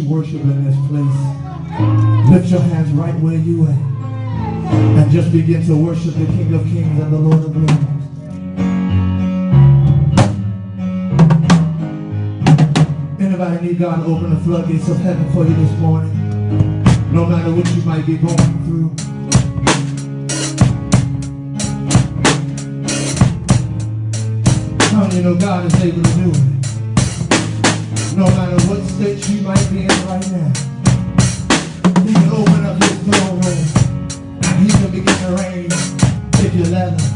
worship in this place. Lift your hands right where you at and just begin to worship the King of Kings and the Lord of Lords. Anybody need God to open the floodgates of heaven for you this morning? No matter what you might be going through. How many know God is able to do it? No matter what state you might be in right now, He can open up His throne room and He can begin to reign if you let Him.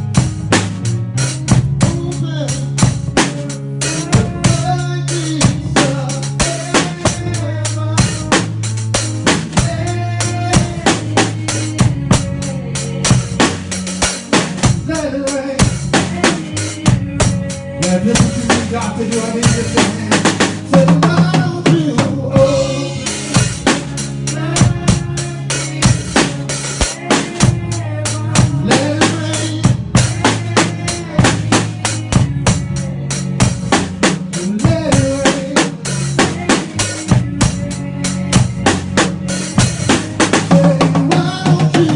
This is what you got to do. I need you to hand. Say, why don't you let it rain. Let it rain. Say, why don't you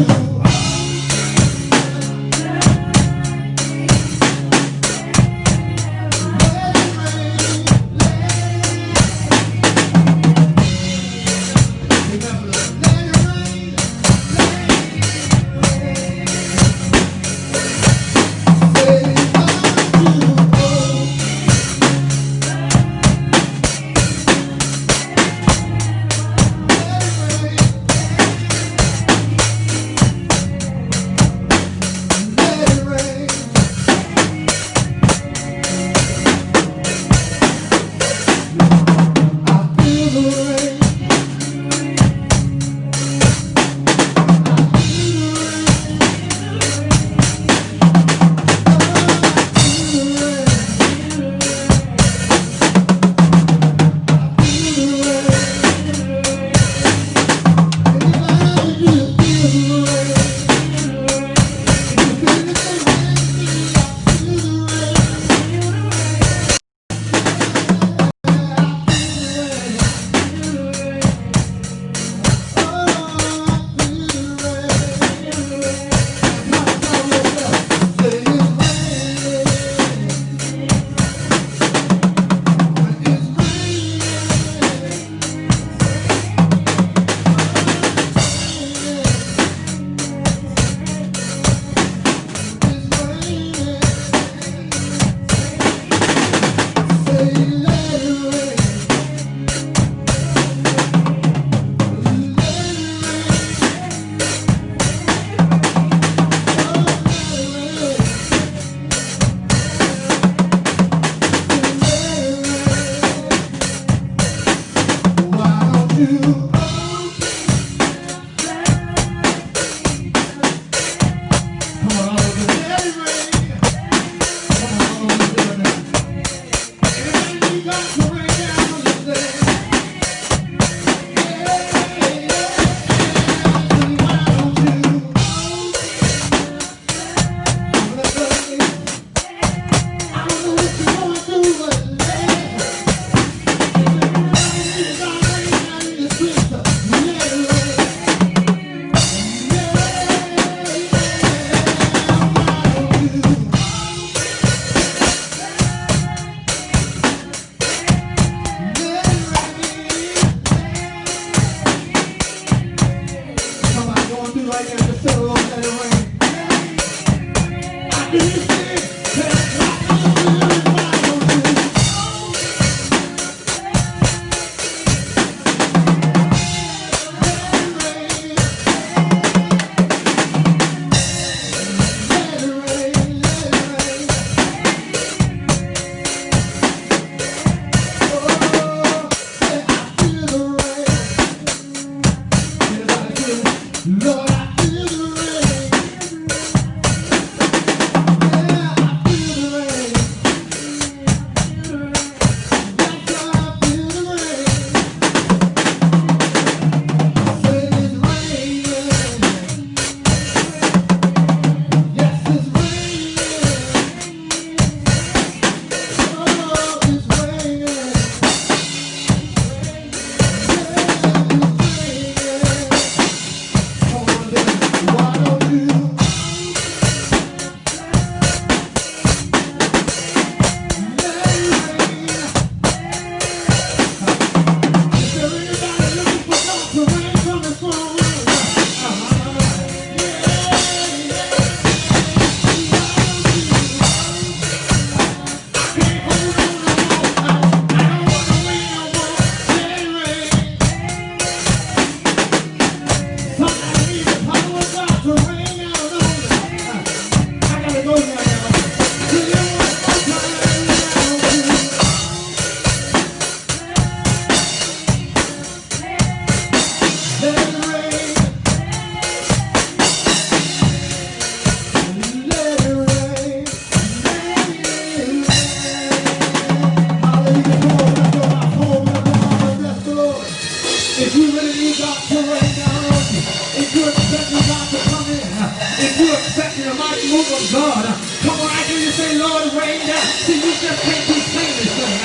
God. Come on, I hear you say, Lord, rain down. See, you just can't keep saying this thing.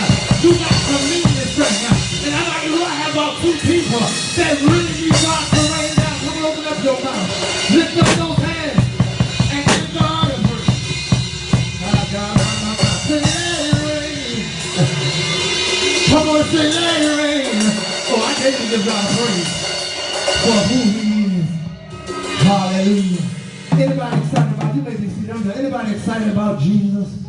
You got to mean this thing. And I have about 2 people that really need God to rain down. Come on, open up your mouth. Lift up those hands and give God a praise. Say, let it rain. Come on, say, let it rain. Oh, I can't even give God praise for who he is. Hallelujah. Anybody excited about, you may be seated under, anybody excited about Jesus?